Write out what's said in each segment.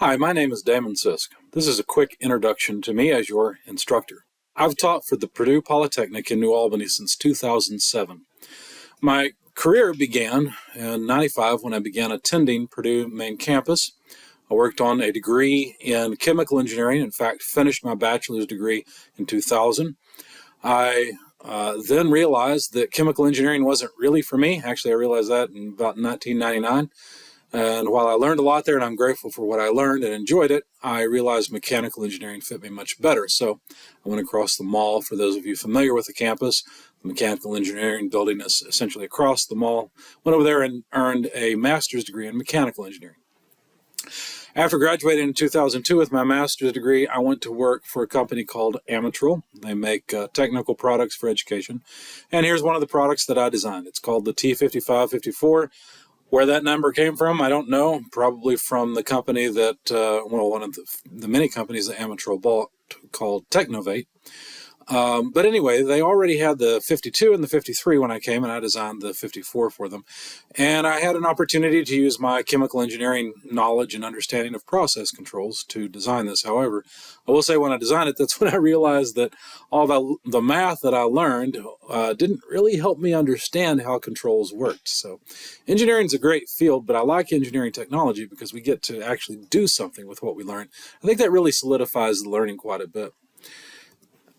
Hi, my name is Damon Sisk. This is a quick introduction to me as your instructor. I've taught for the Purdue Polytechnic in New Albany since 2007. My career began in '95 when I began attending Purdue main campus. I worked on a degree in chemical engineering, in fact, finished my bachelor's degree in 2000. I then realized that chemical engineering wasn't really for me. Actually, I realized that in about 1999. And while I learned a lot there and I'm grateful for what I learned and enjoyed it, I realized mechanical engineering fit me much better. So I went across the mall. For those of you familiar with the campus, the mechanical engineering building is essentially across the mall. Went over there and earned a master's degree in mechanical engineering. After graduating in 2002 with my master's degree, I went to work for a company called Amatrol. They make technical products for education. And here's one of the products that I designed. It's called the T5554. Where that number came from, I don't know. Probably from the company that, one of the many companies that Amatrol bought called Technovate. But anyway, they already had the 52 and the 53 when I came, and I designed the 54 for them. And I had an opportunity to use my chemical engineering knowledge and understanding of process controls to design this. However, I will say when I designed it, that's when I realized that all the math that I learned didn't really help me understand how controls worked. So engineering is a great field, but I like engineering technology because we get to actually do something with what we learn. I think that really solidifies the learning quite a bit.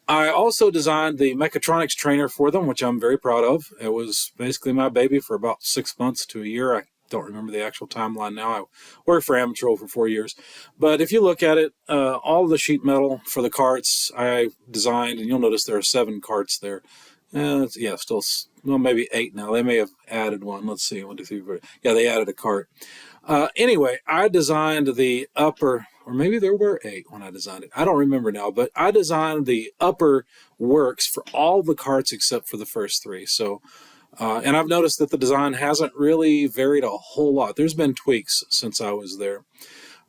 I also designed the mechatronics trainer for them, which I'm very proud of. It was basically my baby for about 6 months to a year. I don't remember the actual timeline now. I worked for Amatrol for 4 years. But if you look at it, all of the sheet metal for the carts I designed, and you'll notice there are 7 carts there. Maybe 8 now. They may have added one. Let's see, 1, 2, 3, 4. Yeah, they added a cart. Anyway, I designed the upper, or maybe there were 8 when I designed it. I don't remember now, but I designed the upper works for all the carts except for the first 3. So, and I've noticed that the design hasn't really varied a whole lot. There's been tweaks since I was there.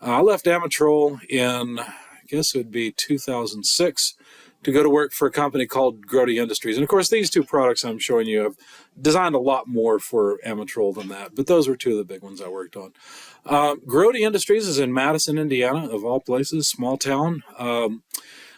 I left Amatrol in, I guess it would be 2006, to go to work for a company called Grote Industries. And of course, these 2 products I'm showing you have designed a lot more for Amatrol than that, but those were 2 of the big ones I worked on. Grote Industries is in Madison, Indiana, of all places, small town.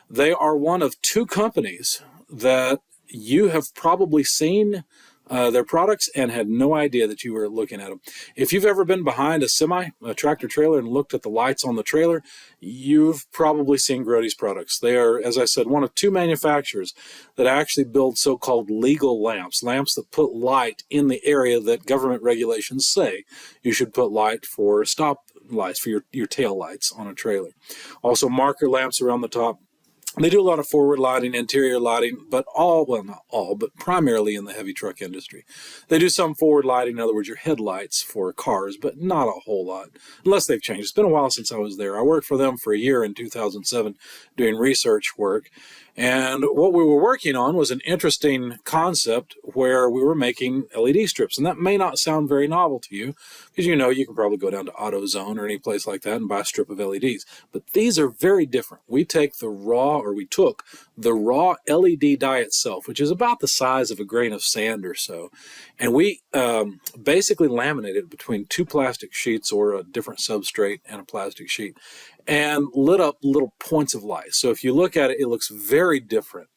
They are one of 2 companies that you have probably seen their products and had no idea that you were looking at them. If you've ever been behind a tractor trailer, and looked at the lights on the trailer, you've probably seen Grote's products. They are, as I said, one of 2 manufacturers that actually build so-called legal lamps that put light in the area that government regulations say you should put light for stop lights, for your tail lights on a trailer. Also marker lamps around the top. They do a lot of forward lighting, interior lighting, but not all, but primarily in the heavy truck industry. They do some forward lighting, in other words, your headlights for cars, but not a whole lot, unless they've changed. It's been a while since I was there. I worked for them for a year in 2007 doing research work, and what we were working on was an interesting concept where we were making LED strips, and that may not sound very novel to you, because you can probably go down to AutoZone or any place like that and buy a strip of LEDs, but these are very different. We took the raw LED die itself, which is about the size of a grain of sand or so, and we basically laminated it between 2 plastic sheets or a different substrate and a plastic sheet, and lit up little points of light. So if you look at it, it looks very different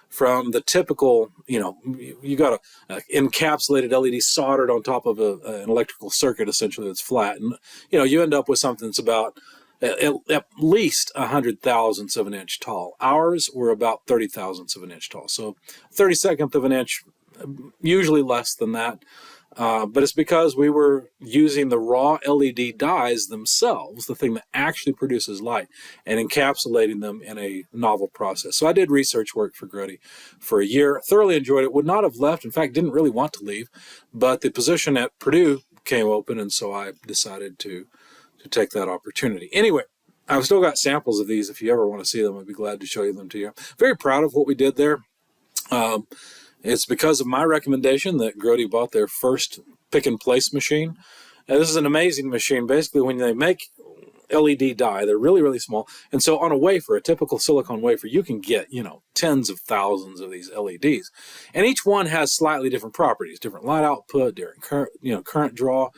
from the typical, you got a encapsulated LED soldered on top of an electrical circuit, essentially, that's flat. And, you end up with something that's about at least 100 thousandths of an inch tall. Ours were about 30 thousandths of an inch tall. So 32nd of an inch, usually less than that. But it's because we were using the raw LED dyes themselves, the thing that actually produces light, and encapsulating them in a novel process. So I did research work for Grote for a year, thoroughly enjoyed it, would not have left, in fact, didn't really want to leave, but the position at Purdue came open, and so I decided to take that opportunity. Anyway, I've still got samples of these. If you ever want to see them, I'd be glad to show them to you. Very proud of what we did there. It's because of my recommendation that Grote bought their first pick-and-place machine. And this is an amazing machine. Basically, when they make LED dye, they're really, really small. And so on a wafer, a typical silicon wafer, you can get, tens of thousands of these LEDs. And each one has slightly different properties, different light output, different current draw.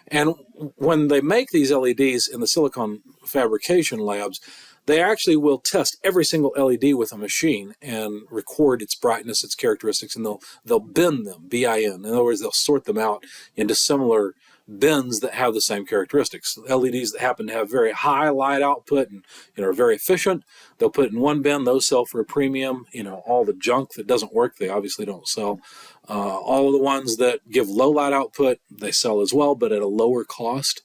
And when they make these LEDs in the silicon fabrication labs, they actually will test every single LED with a machine and record its brightness, its characteristics, and they'll bin them, bin. In other words, they'll sort them out into similar bins that have the same characteristics. LEDs that happen to have very high light output and are very efficient, they'll put it in one bin. Those sell for a premium. All the junk that doesn't work, they obviously don't sell. All of the ones that give low light output, they sell as well, but at a lower cost.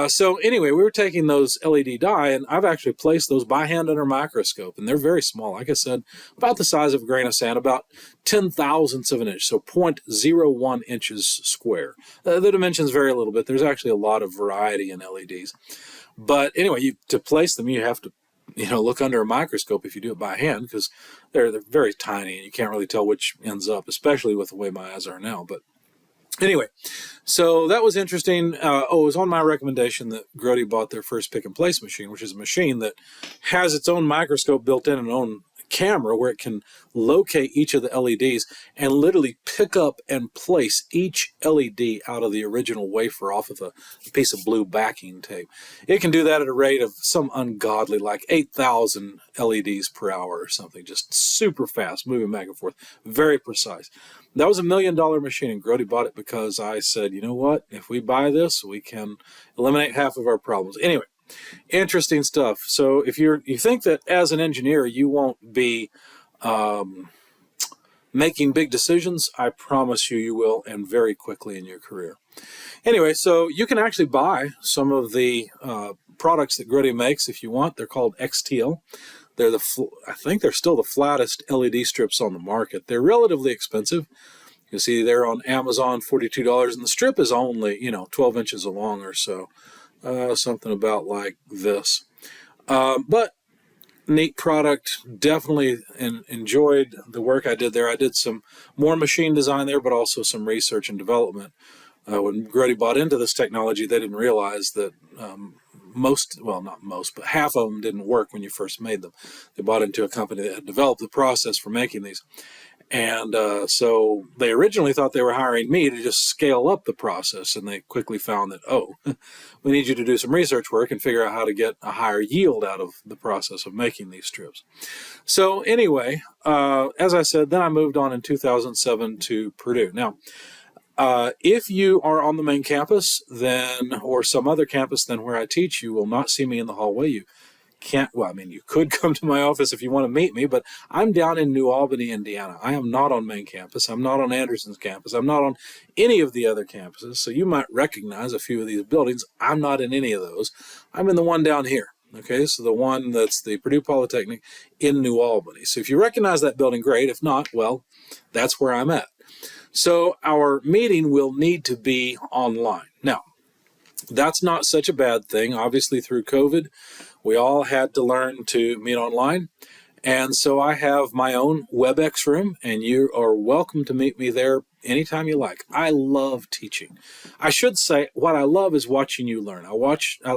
So anyway, we were taking those LED dye, and I've actually placed those by hand under a microscope, and they're very small. Like I said, about the size of a grain of sand, about 10,000ths of an inch, so 0.01 inches square. The dimensions vary a little bit. There's actually a lot of variety in LEDs. But anyway, to place them, you have to look under a microscope if you do it by hand, because they're very tiny, and you can't really tell which ends up, especially with the way my eyes are now. But anyway, so that was interesting. It was on my recommendation that Grote bought their first pick and place machine, which is a machine that has its own microscope built in and own camera where it can locate each of the LEDs and literally pick up and place each LED out of the original wafer off of a piece of blue backing tape. It can do that at a rate of some ungodly, like 8,000 LEDs per hour or something, just super fast, moving back and forth, very precise. That was $1 million machine, and Grote bought it because I said, you know what, if we buy this, we can eliminate half of our problems. Anyway, interesting stuff. So if you think that as an engineer you won't be making big decisions, I promise you will, and very quickly in your career. Anyway, so you can actually buy some of the products that Grote makes if you want. They're called XTL. I think they're still the flattest LED strips on the market. They're relatively expensive. You see they're on Amazon, $42, and the strip is only 12 inches long or so. Something about like this. But neat product. Definitely enjoyed the work I did there. I did some more machine design there, but also some research and development. When Grote bought into this technology, they didn't realize that not most, but half of them didn't work when you first made them. They bought into a company that had developed the process for making these. And so they originally thought they were hiring me to just scale up the process, and they quickly found that, we need you to do some research work and figure out how to get a higher yield out of the process of making these strips. So anyway, as I said, then I moved on in 2007 to Purdue. Now, if you are on the main campus or some other campus than where I teach, you will not see me in the hallway. You could come to my office if you want to meet me, but I'm down in New Albany, Indiana. I am not on main campus. I'm not on Anderson's campus. I'm not on any of the other campuses. So you might recognize a few of these buildings. I'm not in any of those. I'm in the one down here. Okay, so the one that's the Purdue Polytechnic in New Albany. So if you recognize that building, great. If not, well, that's where I'm at. So our meeting will need to be online. Now, that's not such a bad thing. Obviously, through COVID, we all had to learn to meet online. And so I have my own WebEx room, and you are welcome to meet me there anytime you like. I love teaching. I should say what I love is watching you learn. I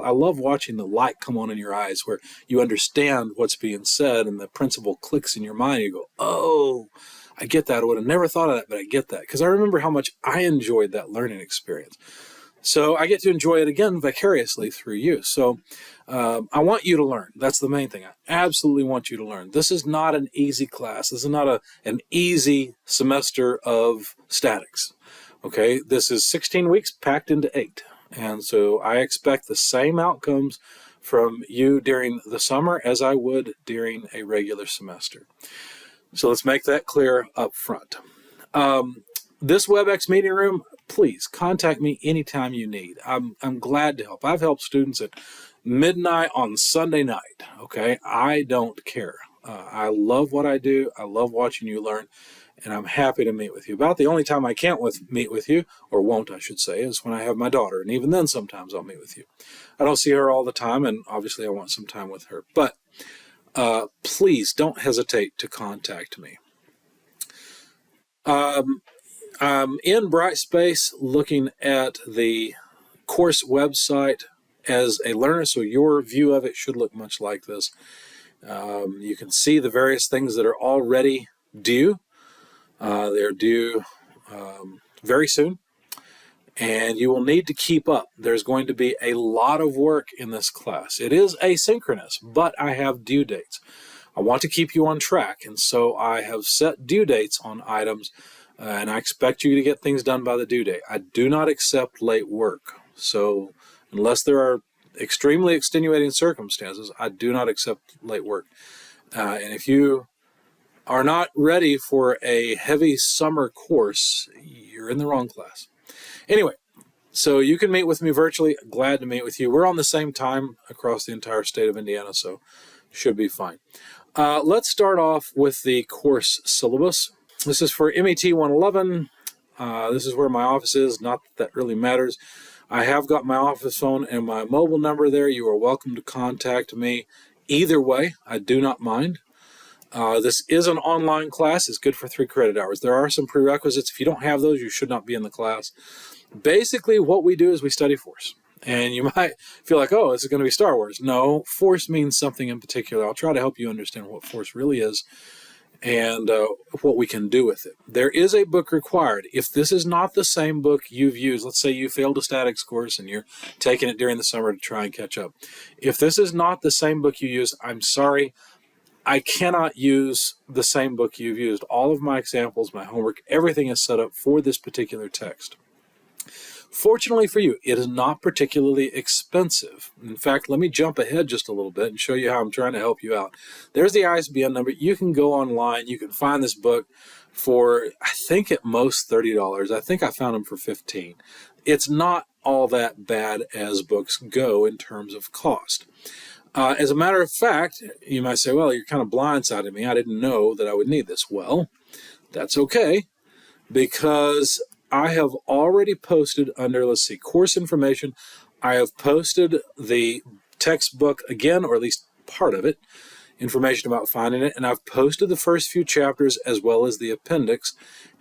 love watching the light come on in your eyes where you understand what's being said and the principle clicks in your mind. You go, oh, I get that. I would have never thought of that, but I get that. Because I remember how much I enjoyed that learning experience. So I get to enjoy it again vicariously through you. So I want you to learn. That's the main thing. I absolutely want you to learn. This is not an easy class. This is not an easy semester of statics. Okay, this is 16 weeks packed into 8. And so I expect the same outcomes from you during the summer as I would during a regular semester. So let's make that clear up front. This WebEx meeting room, please contact me anytime you need. I'm glad to help. I've helped students at midnight on Sunday night. Okay, I don't care. I love what I do. I love watching you learn, and I'm happy to meet with you. About the only time I can't meet with you, or won't I should say, is when I have my daughter, and even then sometimes I'll meet with you. I don't see her all the time, and obviously I want some time with her. But please don't hesitate to contact me. I'm in Brightspace looking at the course website as a learner, so your view of it should look much like this. You can see the various things that are already due. They're due very soon. and you will need to keep up. There's going to be a lot of work in this class. It is asynchronous, but I have due dates. I want to keep you on track, and so I have set due dates on items, and I expect you to get things done by the due date. I do not accept late work, so unless there are extremely extenuating circumstances, I do not accept late work. And if you are not ready for a heavy summer course, you're in the wrong class. Anyway, so you can meet with me virtually. Glad to meet with you. We're on the same time across the entire state of Indiana, so should be fine. Let's start off with the course syllabus. This is for MET 111. This is where my office is. Not that that really matters. I have got my office phone and my mobile number there. You are welcome to contact me either way. I do not mind. This is an online class. It's good for 3 credit hours. There are some prerequisites. If you don't have those, you should not be in the class. Basically, what we do is we study Force. And you might feel like, oh, this is going to be Star Wars. No, Force means something in particular. I'll try to help you understand what Force really is and what we can do with it. There is a book required. If this is not the same book you've used, let's say you failed a statics course and you're taking it during the summer to try and catch up. If this is not the same book you used, I'm sorry. I cannot use the same book you've used. All of my examples, my homework, everything is set up for this particular text. Fortunately for you, it is not particularly expensive. In fact, let me jump ahead just a little bit and show you how I'm trying to help you out. There's the ISBN number. You can go online. You can find this book for, I think at most $30. I think I found them for $15. It's not all that bad as books go in terms of cost. As a matter of fact, you might say, well, you're kind of blindsided me. I didn't know that I would need this. Well, that's okay, because I have already posted under, let's see, course information. I have posted the textbook again, or at least part of it, information about finding it, and I've posted the first few chapters as well as the appendix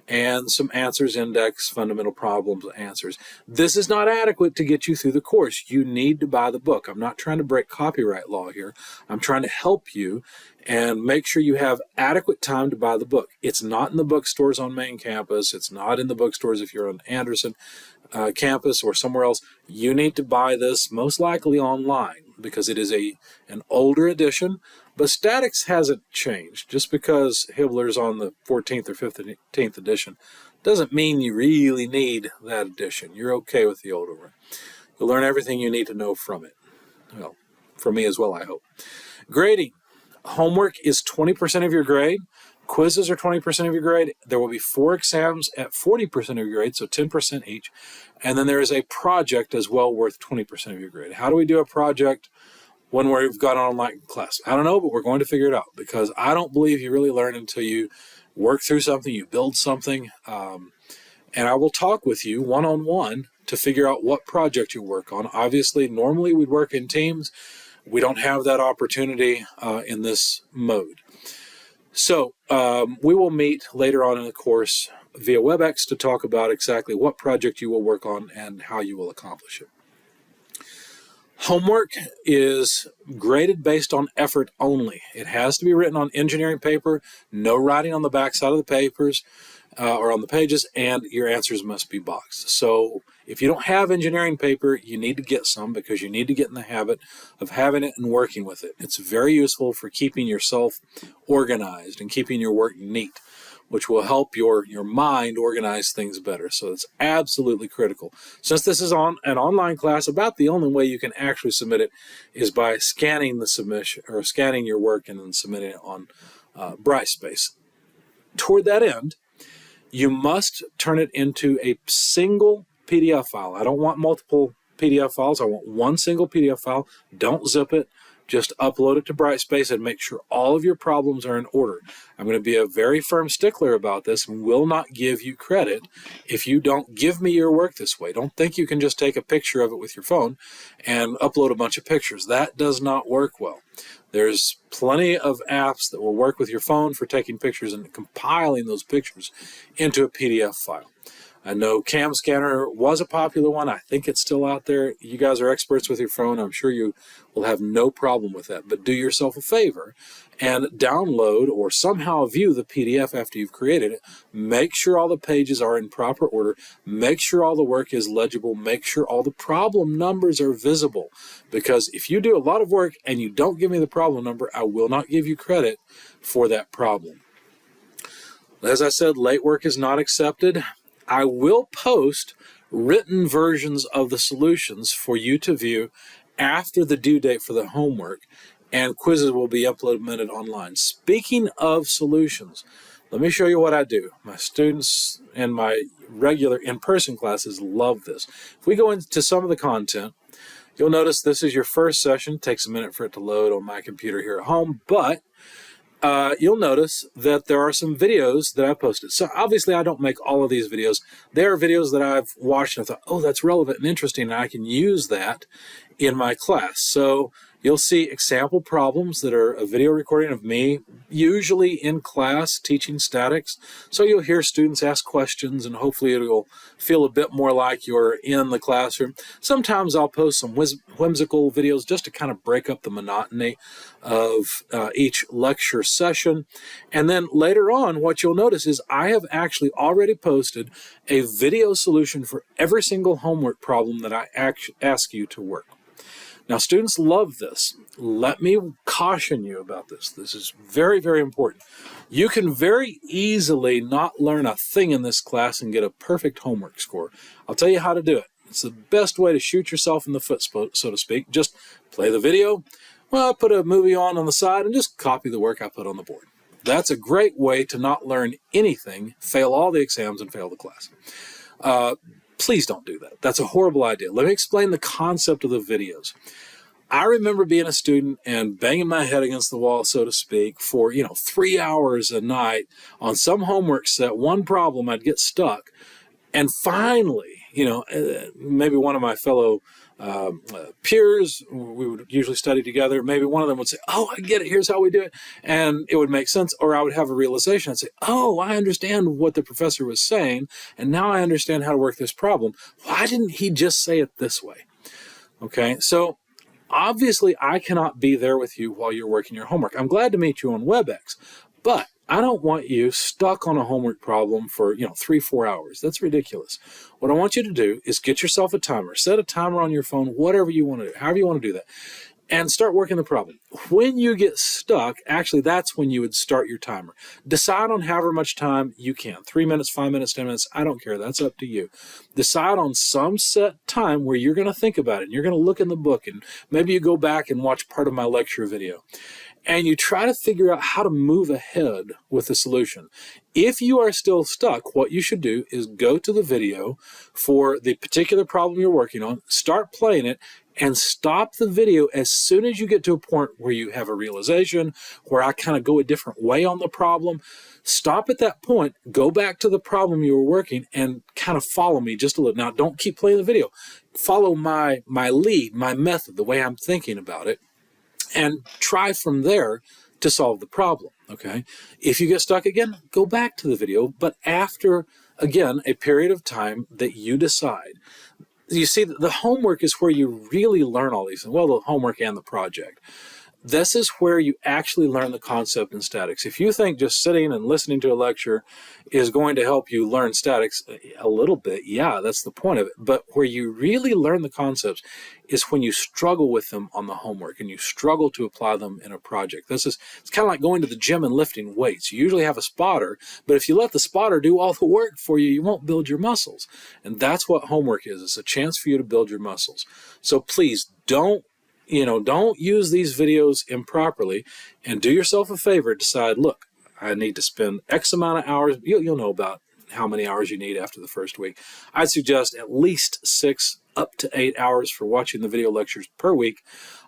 and some answers index, fundamental problems answers. This is not adequate to get you through the course. You need to buy the book. I'm not trying to break copyright law here. I'm trying to help you and make sure you have adequate time to buy the book. It's not in the bookstores on main campus. It's not in the bookstores if you're on Anderson campus or somewhere else. You need to buy this most likely online because it is an older edition. But statics hasn't changed. Just because Hibbler's on the 14th or 15th edition doesn't mean you really need that edition. You're okay with the older one. You'll learn everything you need to know from it. Well, for me as well, I hope. Grading. Homework is 20% of your grade. Quizzes are 20% of your grade. There will be 4 exams at 40% of your grade, so 10% each. And then there is a project as well worth 20% of your grade. How do we do a project when we've got an online class? I don't know, but we're going to figure it out, because I don't believe you really learn until you work through something, you build something, and I will talk with you one-on-one to figure out what project you work on. Obviously, normally we'd work in teams. We don't have that opportunity in this mode. So we will meet later on in the course via WebEx to talk about exactly what project you will work on and how you will accomplish it. Homework is graded based on effort only. It has to be written on engineering paper, no writing on the back side of the papers or on the pages, and your answers must be boxed. So if you don't have engineering paper, you need to get some, because you need to get in the habit of having it and working with it. It's very useful for keeping yourself organized and keeping your work neat, which will help your mind organize things better. So it's absolutely critical. Since this is on an online class, about the only way you can actually submit it is by scanning the submission, or scanning your work and then submitting it on Brightspace. Toward that end, you must turn it into a single PDF file. I don't want multiple PDF files. I want one single PDF file. Don't zip it. Just upload it to Brightspace and make sure all of your problems are in order. I'm going to be a very firm stickler about this and will not give you credit if you don't give me your work this way. Don't think you can just take a picture of it with your phone and upload a bunch of pictures. That does not work well. There's plenty of apps that will work with your phone for taking pictures and compiling those pictures into a PDF file. I know Cam Scanner was a popular one. I think it's still out there. You guys are experts with your phone. I'm sure you will have no problem with that. But do yourself a favor and download or somehow view the PDF after you've created it. Make sure all the pages are in proper order. Make sure all the work is legible. Make sure all the problem numbers are visible. Because if you do a lot of work and you don't give me the problem number, I will not give you credit for that problem. As I said, late work is not accepted. I will post written versions of the solutions for you to view after the due date for the homework, and quizzes will be implemented online. Speaking of solutions, let me show you what I do. My students in my regular in-person classes love this. If we go into some of the content, you'll notice this is your first session. It takes a minute for it to load on my computer here at home, but you'll notice that there are some videos that I posted. So obviously I don't make all of these videos. There are videos that I've watched and I thought, oh, that's relevant and interesting, and I can use that in my class. So you'll see example problems that are a video recording of me, usually in class teaching statics. So you'll hear students ask questions, and hopefully it'll feel a bit more like you're in the classroom. Sometimes I'll post some whimsical videos just to kind of break up the monotony of each lecture session. And then later on, what you'll notice is I have actually already posted a video solution for every single homework problem that I ask you to work. Now, students love this. Let me caution you about this. This is very, very important. You can very easily not learn a thing in this class and get a perfect homework score. I'll tell you how to do it. It's the best way to shoot yourself in the foot, so to speak. Just play the video. Well, I put a movie on the side and just copy the work I put on the board. That's a great way to not learn anything, fail all the exams, and fail the class. Please don't do that. That's a horrible idea. Let me explain the concept of the videos. I remember being a student and banging my head against the wall, so to speak, for 3 hours a night on some homework set, one problem, I'd get stuck. And finally, maybe one of my fellow peers, we would usually study together, maybe one of them would say, oh, I get it, here's how we do it. And it would make sense, or I would have a realization. I'd say, oh, I understand what the professor was saying, and now I understand how to work this problem. Why didn't he just say it this way? Okay, so obviously I cannot be there with you while you're working your homework. I'm glad to meet you on WebEx, but I don't want you stuck on a homework problem for 3-4 hours. That's ridiculous. What I want you to do is get yourself a timer. Set a timer on your phone, whatever you want to do, however you want to do that, and start working the problem. When you get stuck, actually that's when you would start your timer. Decide on however much time you can. 3 minutes, 5 minutes, 10 minutes, I don't care. That's up to you. Decide on some set time where you're going to think about it, and you're going to look in the book, and maybe you go back and watch part of my lecture video. And you try to figure out how to move ahead with the solution. If you are still stuck, what you should do is go to the video for the particular problem you're working on, start playing it, and stop the video as soon as you get to a point where you have a realization, where I kind of go a different way on the problem. Stop at that point, go back to the problem you were working, and kind of follow me just a little. Now, don't keep playing the video. Follow my lead, my method, the way I'm thinking about it, and try from there to solve the problem, okay? If you get stuck again, go back to the video, but after, again, a period of time that you decide. You see, the homework is where you really learn all these things. Well, the homework and the project. This is where you actually learn the concept in statics. If you think just sitting and listening to a lecture is going to help you learn statics a little bit, yeah, that's the point of it. But where you really learn the concepts is when you struggle with them on the homework and you struggle to apply them in a project. It's kind of like going to the gym and lifting weights. You usually have a spotter, but if you let the spotter do all the work for you, you won't build your muscles. And that's what homework is. It's a chance for you to build your muscles. So please don't use these videos improperly, and do yourself a favor. Decide, look, I need to spend X amount of hours. You'll know about how many hours you need after the first week. I'd suggest at least 6 up to 8 hours for watching the video lectures per week.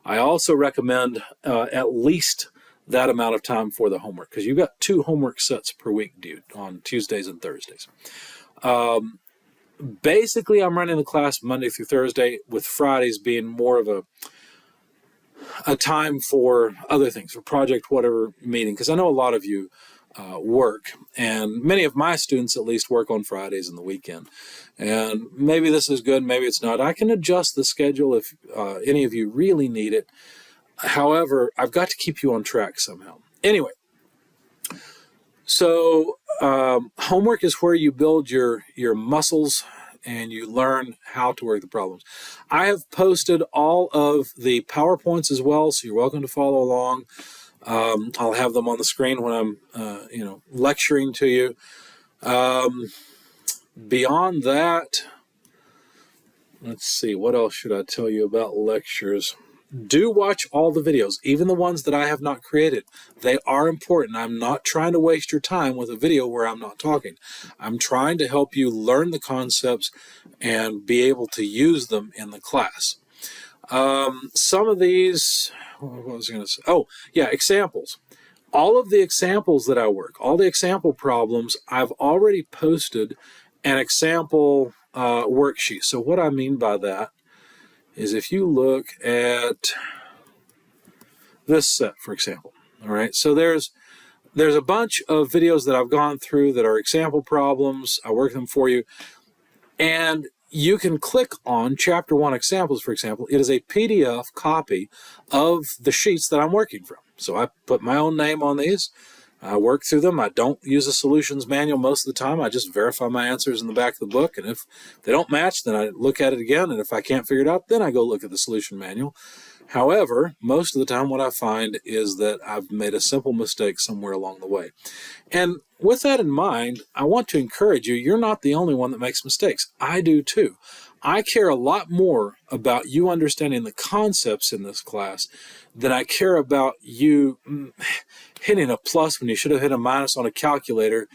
I also recommend at least that amount of time for the homework, because you've got 2 homework sets per week due on Tuesdays and Thursdays. Basically, I'm running the class Monday through Thursday, with Fridays being more of a time for other things, for project whatever meeting, because I know a lot of you work. And many of my students at least work on Fridays and the weekend. And maybe this is good, maybe it's not. I can adjust the schedule if any of you really need it. However, I've got to keep you on track somehow. Anyway, so homework is where you build your muscles and you learn how to work the problems. I have posted all of the PowerPoints as well, so you're welcome to follow along. I'll have them on the screen when I'm, lecturing to you. Beyond that, let's see, what else should I tell you about lectures? Do watch all the videos, even the ones that I have not created. They are important. I'm not trying to waste your time with a video where I'm not talking. I'm trying to help you learn the concepts and be able to use them in the class. Some of these, what was I going to say? Oh, yeah, examples. All of the examples that I work, all the example problems, I've already posted an example worksheet. So what I mean by that is if you look at this set, for example, all right, so there's a bunch of videos that I've gone through that are example problems. I work them for you, and you can click on Chapter 1 Examples, for example. It is a PDF copy of the sheets that I'm working from. So I put my own name on these. I work through them. I don't use a solutions manual most of the time. I just verify my answers in the back of the book, and if they don't match, then I look at it again, and if I can't figure it out, then I go look at the solution manual. However, most of the time what I find is that I've made a simple mistake somewhere along the way. And with that in mind, I want to encourage you, you're not the only one that makes mistakes. I do too. I care a lot more about you understanding the concepts in this class than I care about you hitting a plus when you should have hit a minus on a calculator,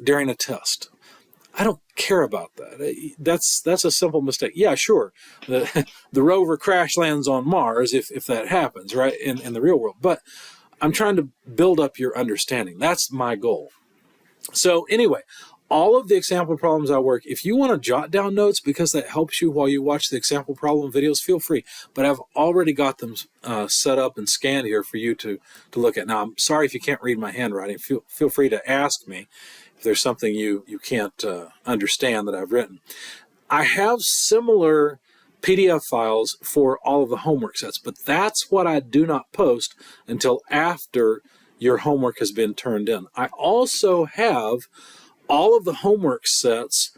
during a test. I don't care about that. That's a simple mistake. Yeah, sure. The rover crash lands on Mars if that happens, right, in the real world. But I'm trying to build up your understanding. That's my goal. So anyway, all of the example problems I work, if you want to jot down notes because that helps you while you watch the example problem videos, feel free. But I've already got them set up and scanned here for you to look at. Now, I'm sorry if you can't read my handwriting. Feel free to ask me if there's something you can't understand that I've written. I have similar PDF files for all of the homework sets, but that's what I do not post until after your homework has been turned in. I also have all of the homework sets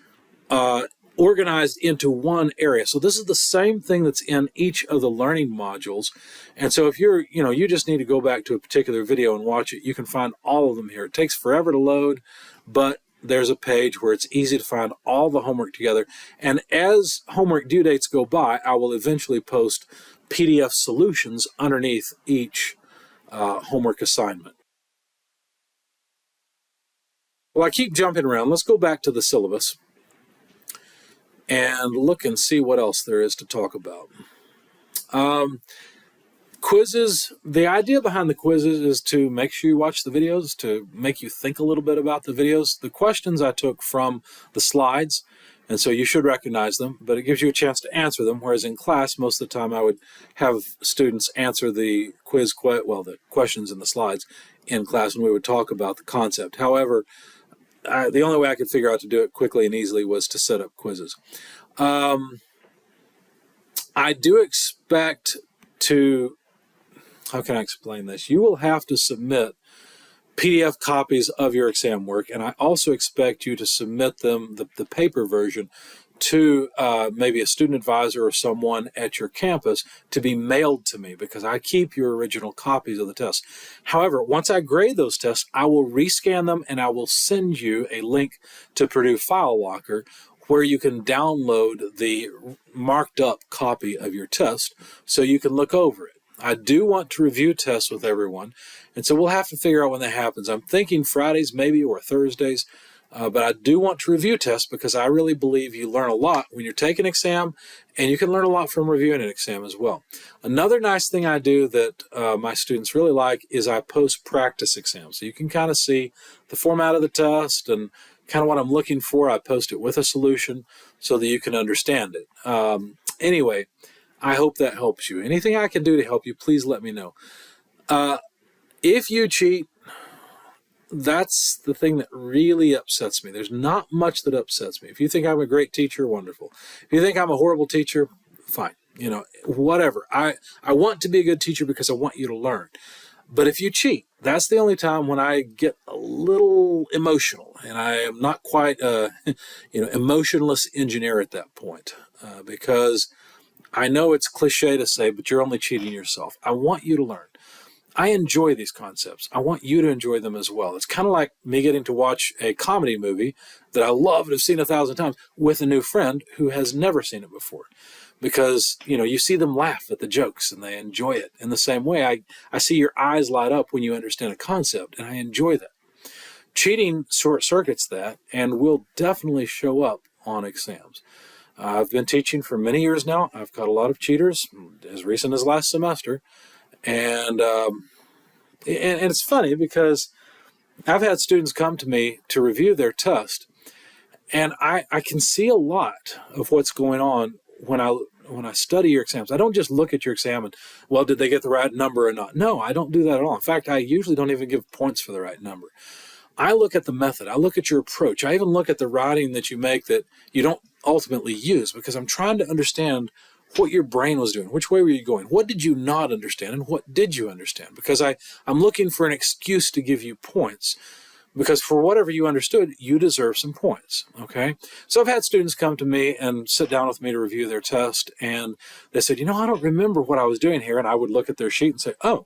organized into one area. So this is the same thing that's in each of the learning modules. And so if you just need to go back to a particular video and watch it, you can find all of them here. It takes forever to load, but there's a page where it's easy to find all the homework together. And as homework due dates go by, I will eventually post PDF solutions underneath each homework assignment. Well, I keep jumping around. Let's go back to the syllabus and look and see what else there is to talk about. Quizzes. The idea behind the quizzes is to make sure you watch the videos, to make you think a little bit about the videos. The questions I took from the slides, and so you should recognize them, but it gives you a chance to answer them, whereas in class, most of the time I would have students answer the the questions in the slides in class, and we would talk about the concept. However, the only way I could figure out to do it quickly and easily was to set up quizzes. I do expect to, how can I explain this? You will have to submit PDF copies of your exam work, and I also expect you to submit them, the paper version, to maybe a student advisor or someone at your campus to be mailed to me, because I keep your original copies of the tests. However, once I grade those tests, I will rescan them and I will send you a link to Purdue File Locker where you can download the marked up copy of your test so you can look over it. I do want to review tests with everyone, and so we'll have to figure out when that happens. I'm thinking Fridays maybe, or Thursdays. But I do want to review tests because I really believe you learn a lot when you're taking an exam, and you can learn a lot from reviewing an exam as well. Another nice thing I do that my students really like is I post practice exams. So you can kind of see the format of the test and kind of what I'm looking for. I post it with a solution so that you can understand it. Anyway, I hope that helps you. Anything I can do to help you, please let me know. If you cheat, that's the thing that really upsets me. There's not much that upsets me. If you think I'm a great teacher, wonderful. If you think I'm a horrible teacher, fine. Whatever. I want to be a good teacher because I want you to learn. But if you cheat, that's the only time when I get a little emotional, and I am not quite a emotionless engineer at that point, because I know it's cliche to say, but you're only cheating yourself. I want you to learn. I enjoy these concepts. I want you to enjoy them as well. It's kind of like me getting to watch a comedy movie that I love and have seen 1,000 times with a new friend who has never seen it before. Because, you see them laugh at the jokes and they enjoy it. In the same way, I see your eyes light up when you understand a concept, and I enjoy that. Cheating short circuits that and will definitely show up on exams. I've been teaching for many years now. I've got a lot of cheaters, as recent as last semester. And it's funny because I've had students come to me to review their test, and I can see a lot of what's going on when I study your exams. I don't just look at your exam and, well, did they get the right number or not? No, I don't do that at all. In fact, I usually don't even give points for the right number. I look at the method. I look at your approach. I even look at the writing that you make that you don't ultimately use, because I'm trying to understand what your brain was doing. Which way were you going? What did you not understand, and what did you understand? Because I'm looking for an excuse to give you points. Because for whatever you understood, you deserve some points, okay? So I've had students come to me and sit down with me to review their test, and they said, I don't remember what I was doing here. And I would look at their sheet and say, oh,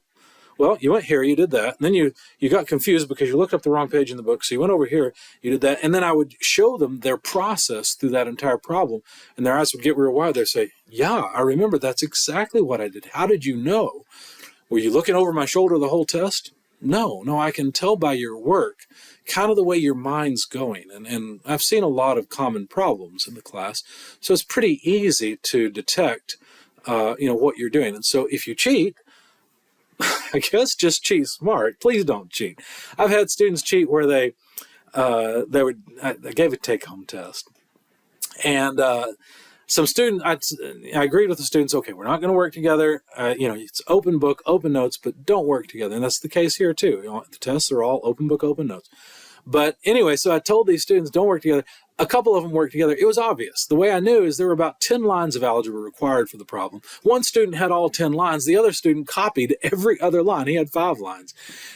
well, you went here, you did that. And then you got confused because you looked up the wrong page in the book. So you went over here, you did that. And then I would show them their process through that entire problem, and their eyes would get real wide. They'd say, yeah, I remember. That's exactly what I did. How did you know? Were you looking over my shoulder the whole test? No, I can tell by your work kind of the way your mind's going. And I've seen a lot of common problems in the class, so it's pretty easy to detect, what you're doing. And so if you cheat, I guess just cheat smart. Please don't cheat. I've had students cheat where they gave a take-home test, and some student, I agreed with the students, okay, we're not going to work together. It's open book, open notes, but don't work together. And that's the case here too. The tests are all open book, open notes. But anyway, so I told these students, don't work together. A couple of them worked together. It was obvious. The way I knew is there were about 10 lines of algebra required for the problem. One student had all 10 lines. The other student copied every other line. He had 5 lines.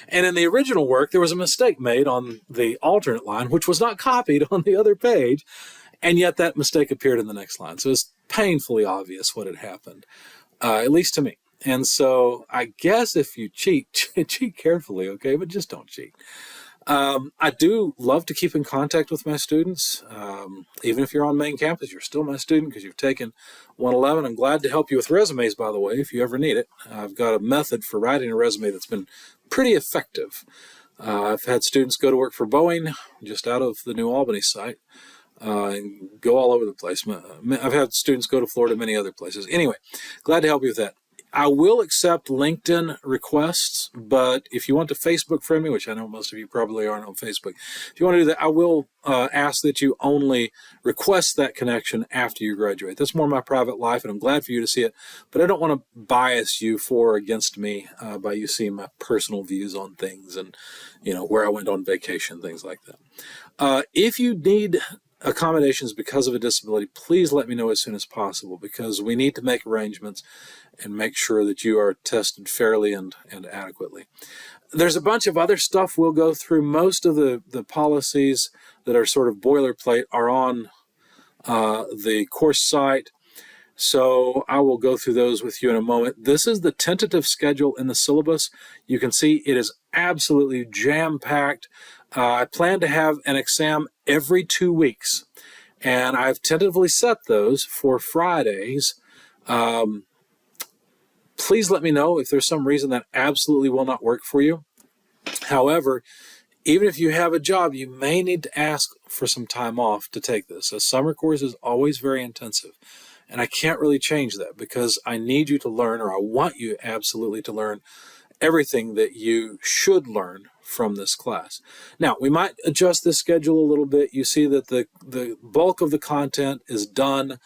And in the original work, there was a mistake made on the alternate line, which was not copied on the other page. And yet that mistake appeared in the next line. So it's painfully obvious what had happened, at least to me. And so I guess if you cheat, cheat carefully, okay? But just don't cheat. I do love to keep in contact with my students. Even if you're on main campus, you're still my student because you've taken 111. I'm glad to help you with resumes, by the way, if you ever need it. I've got a method for writing a resume that's been pretty effective. I've had students go to work for Boeing, just out of the New Albany site, and go all over the place. I've had students go to Florida, many other places. Anyway, glad to help you with that. I will accept LinkedIn requests, but if you want to Facebook friend me, which I know most of you probably aren't on Facebook, if you want to do that, I will ask that you only request that connection after you graduate. That's more my private life, and I'm glad for you to see it, but I don't want to bias you for or against me by you seeing my personal views on things and, where I went on vacation, things like that. If you need accommodations because of a disability, please let me know as soon as possible, because we need to make arrangements and make sure that you are tested fairly and adequately. There's a bunch of other stuff we'll go through. Most of the policies that are sort of boilerplate are on the course site, so I will go through those with you in a moment. This is the tentative schedule in the syllabus. You can see it is absolutely jam-packed. I plan to have an exam every 2 weeks, and I've tentatively set those for Fridays. Please let me know if there's some reason that absolutely will not work for you. However, even if you have a job, you may need to ask for some time off to take this. A summer course is always very intensive, and I can't really change that because I need you to learn, or I want you absolutely to learn everything that you should learn from this class. Now, we might adjust this schedule a little bit. You see that the bulk of the content is done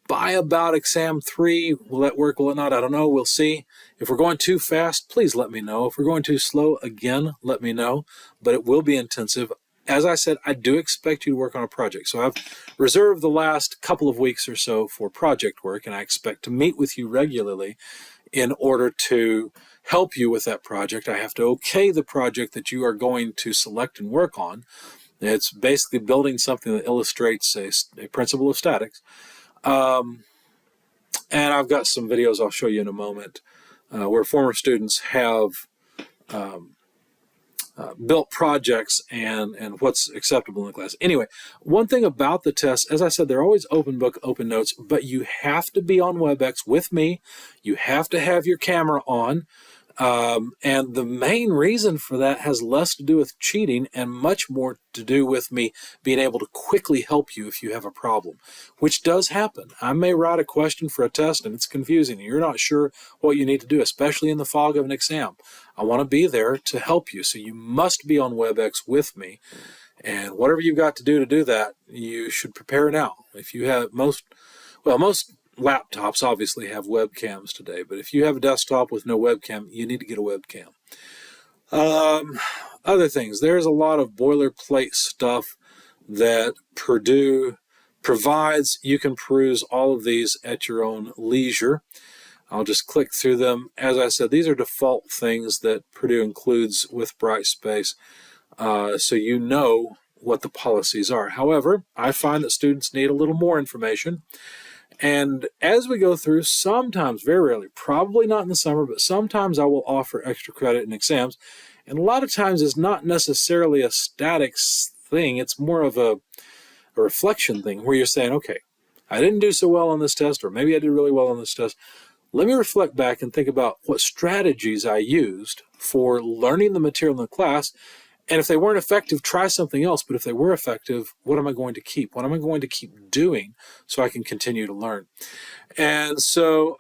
by about exam 3. Will that work? Will it not? I don't know. We'll see. If we're going too fast, please let me know. If we're going too slow, again, let me know. But it will be intensive. As I said, I do expect you to work on a project. So I've reserved the last couple of weeks or so for project work, and I expect to meet with you regularly in order to help you with that project. I have to okay the project that you are going to select and work on. It's basically building something that illustrates a principle of statics. And I've got some videos I'll show you in a moment where former students have built projects and what's acceptable in the class. Anyway, one thing about the test, as I said, they're always open book, open notes, but you have to be on WebEx with me. You have to have your camera on. And the main reason for that has less to do with cheating and much more to do with me being able to quickly help you if you have a problem, which does happen. I may write a question for a test and it's confusing and you're not sure what you need to do, especially in the fog of an exam. I want to be there to help you, so you must be on WebEx with me. And whatever you've got to do that, you should prepare now. If you have most laptops obviously have webcams today, but if you have a desktop with no webcam, you need to get a webcam. Other things, there's a lot of boilerplate stuff that Purdue provides. You can peruse all of these at your own leisure. I'll just click through them. As I said, these are default things that Purdue includes with Brightspace, so you know what the policies are. However, I find that students need a little more information. And as we go through, sometimes, very rarely, probably not in the summer, but sometimes I will offer extra credit in exams. And a lot of times it's not necessarily a statics thing. It's more of a reflection thing where you're saying, okay, I didn't do so well on this test, or maybe I did really well on this test. Let me reflect back and think about what strategies I used for learning the material in the class. And if they weren't effective, try something else. But if they were effective, what am I going to keep? What am I going to keep doing so I can continue to learn? And so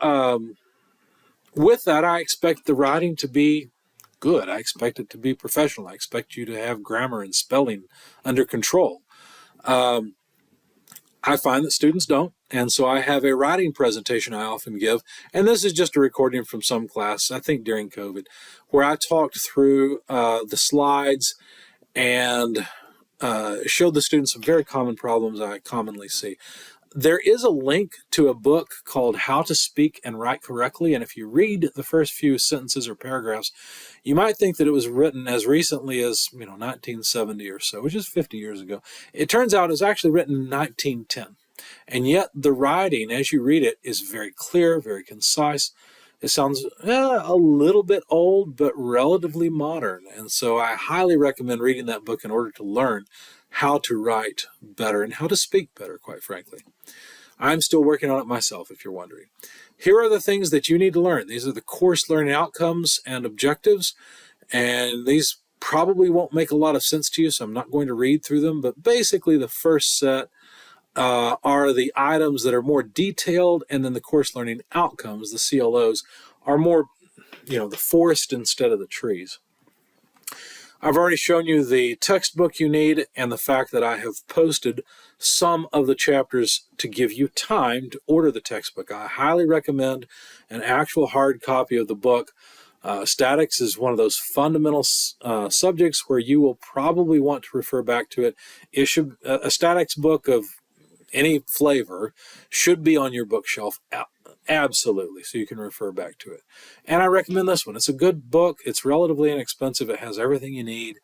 with that, I expect the writing to be good. I expect it to be professional. I expect you to have grammar and spelling under control. I find that students don't. And so I have a writing presentation I often give. And this is just a recording from some class, I think during COVID, where I talked through the slides and showed the students some very common problems I commonly see. There is a link to a book called How to Speak and Write Correctly. And if you read the first few sentences or paragraphs, you might think that it was written as recently as 1970 or so, which is 50 years ago. It turns out it was actually written in 1910. And yet the writing, as you read it, is very clear, very concise. It sounds a little bit old, but relatively modern. And so I highly recommend reading that book in order to learn how to write better and how to speak better, quite frankly. I'm still working on it myself, if you're wondering. Here are the things that you need to learn. These are the course learning outcomes and objectives, and these probably won't make a lot of sense to you, so I'm not going to read through them, but basically the first set are the items that are more detailed, and then the course learning outcomes, the CLOs, are more, the forest instead of the trees. I've already shown you the textbook you need and the fact that I have posted some of the chapters to give you time to order the textbook. I highly recommend an actual hard copy of the book. Statics is one of those fundamental subjects where you will probably want to refer back to it. A statics book of any flavor should be on your bookshelf. Absolutely, so you can refer back to it. And I recommend this one. It's a good book. It's relatively inexpensive. It has everything you need.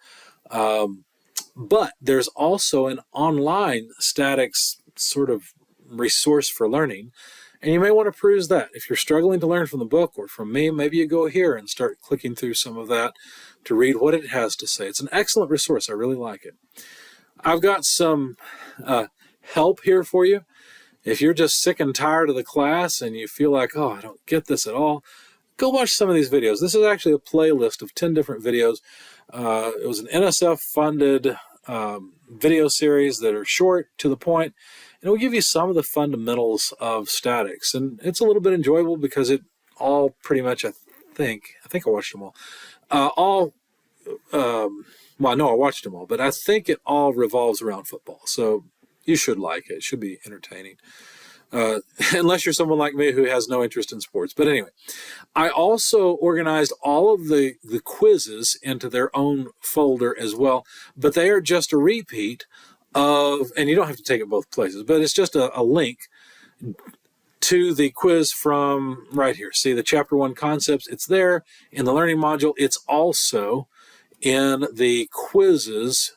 But there's also an online statics sort of resource for learning, and you may want to peruse that. If you're struggling to learn from the book or from me, maybe you go here and start clicking through some of that to read what it has to say. It's an excellent resource. I really like it. I've got some help here for you. If you're just sick and tired of the class and you feel like, I don't get this at all, go watch some of these videos. This is actually a playlist of 10 different videos. It was an NSF-funded video series that are short, to the point, and it will give you some of the fundamentals of statics. And it's a little bit enjoyable because it all pretty much, I think I watched them all. No, I watched them all, but I think it all revolves around football. So you should like it. It should be entertaining. unless you're someone like me who has no interest in sports. But anyway, I also organized all of the quizzes into their own folder as well, but they are just a repeat of, and you don't have to take it both places, but it's just a link to the quiz from right here. See the Chapter 1 concepts, it's there in the learning module. It's also in the quizzes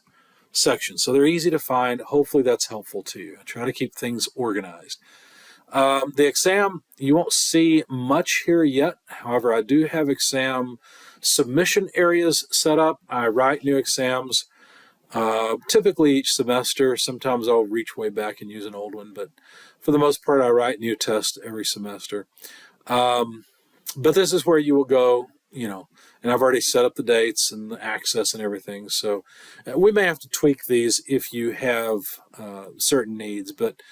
section. So they're easy to find. Hopefully that's helpful to you. I try to keep things organized. The exam, you won't see much here yet. However, I do have exam submission areas set up. I write new exams typically each semester. Sometimes I'll reach way back and use an old one, but for the most part, I write new tests every semester. But this is where you will go, and I've already set up the dates and the access and everything. So we may have to tweak these if you have certain needs, but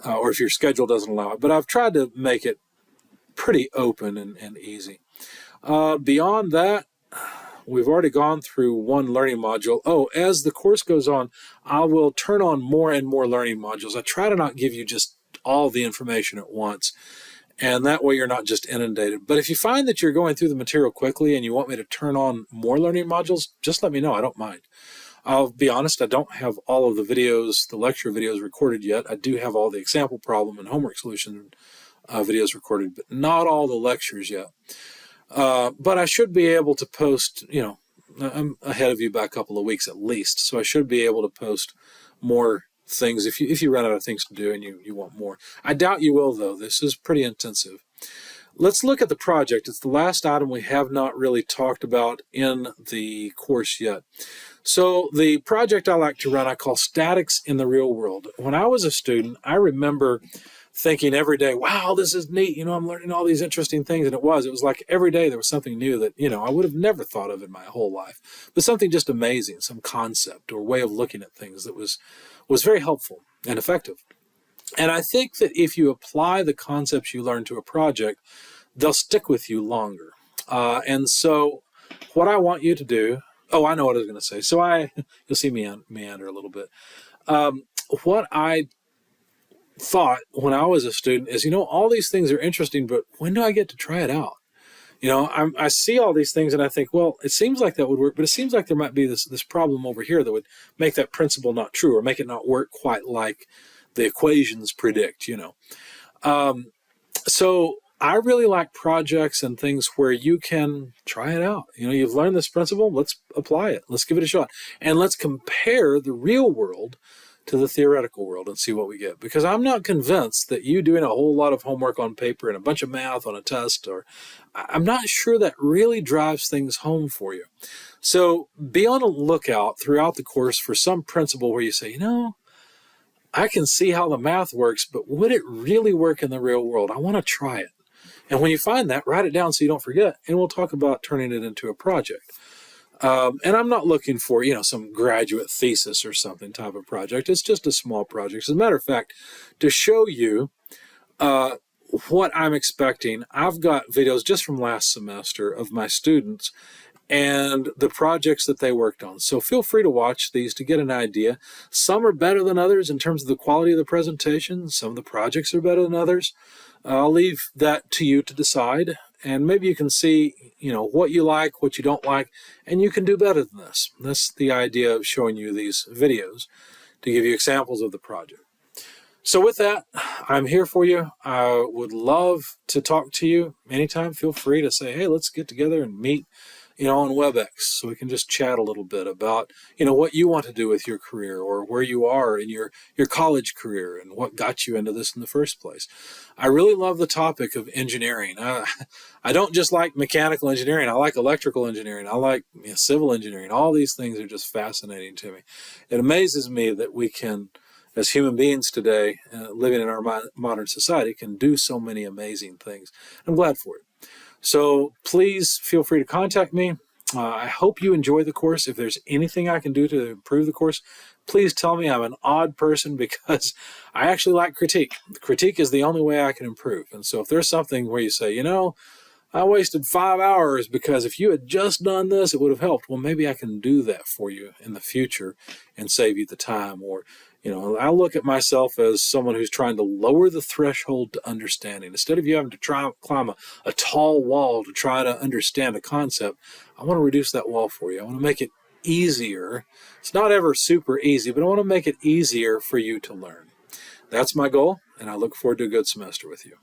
or if your schedule doesn't allow it. But I've tried to make it pretty open and easy. Beyond that, we've already gone through one learning module. Oh, as the course goes on, I will turn on more and more learning modules. I try to not give you just all the information at once, and that way you're not just inundated. But if you find that you're going through the material quickly and you want me to turn on more learning modules, just let me know. I don't mind. I'll be honest, I don't have all of the videos, the lecture videos recorded yet. I do have all the example problem and homework solution videos recorded, but not all the lectures yet. But I should be able to post, I'm ahead of you by a couple of weeks at least, so I should be able to post more things if you run out of things to do and you want more. I doubt you will, though. This is pretty intensive. Let's look at the project. It's the last item we have not really talked about in the course yet. So the project I like to run, I call Statics in the Real World. When I was a student, I remember thinking every day, wow, this is neat. I'm learning all these interesting things. And it was like every day there was something new that, I would have never thought of in my whole life, but something just amazing, some concept or way of looking at things that was very helpful and effective. And I think that if you apply the concepts you learn to a project, they'll stick with you longer. And so what I want you to do, I know what I was going to say. So you'll see me meander a little bit. What I thought when I was a student is, all these things are interesting, but when do I get to try it out? I see all these things and I think, well, it seems like that would work, but it seems like there might be this problem over here that would make that principle not true or make it not work quite like the equations predict, So I really like projects and things where you can try it out. You've learned this principle, let's apply it. Let's give it a shot. And let's compare the real world to the theoretical world and see what we get. Because I'm not convinced that you doing a whole lot of homework on paper and a bunch of math on a test, I'm not sure that really drives things home for you. So be on a lookout throughout the course for some principle where you say, I can see how the math works, but would it really work in the real world? I want to try it. And when you find that, write it down so you don't forget, and we'll talk about turning it into a project. And I'm not looking for, some graduate thesis or something type of project. It's just a small project. As a matter of fact, to show you what I'm expecting, I've got videos just from last semester of my students and the projects that they worked on. So feel free to watch these to get an idea. Some are better than others in terms of the quality of the presentation. Some of the projects are better than others. I'll leave that to you to decide. And maybe you can see, what you like, what you don't like, and you can do better than this. That's the idea of showing you these videos, to give you examples of the project. So with that, I'm here for you. I would love to talk to you anytime. Feel free to say, hey, let's get together and meet, on WebEx, so we can just chat a little bit about, what you want to do with your career or where you are in your college career and what got you into this in the first place. I really love the topic of engineering. I don't just like mechanical engineering. I like electrical engineering. I like civil engineering. All these things are just fascinating to me. It amazes me that we can, as human beings today, living in our modern society, can do so many amazing things. I'm glad for it. So please feel free to contact me. I hope you enjoy the course. If there's anything I can do to improve the course, please tell me. I'm an odd person because I actually like critique. Critique is the only way I can improve. And so if there's something where you say, I wasted 5 hours because if you had just done this, it would have helped. Well, maybe I can do that for you in the future and save you the time. Or, I look at myself as someone who's trying to lower the threshold to understanding. Instead of you having to try and climb a tall wall to try to understand a concept, I want to reduce that wall for you. I want to make it easier. It's not ever super easy, but I want to make it easier for you to learn. That's my goal, and I look forward to a good semester with you.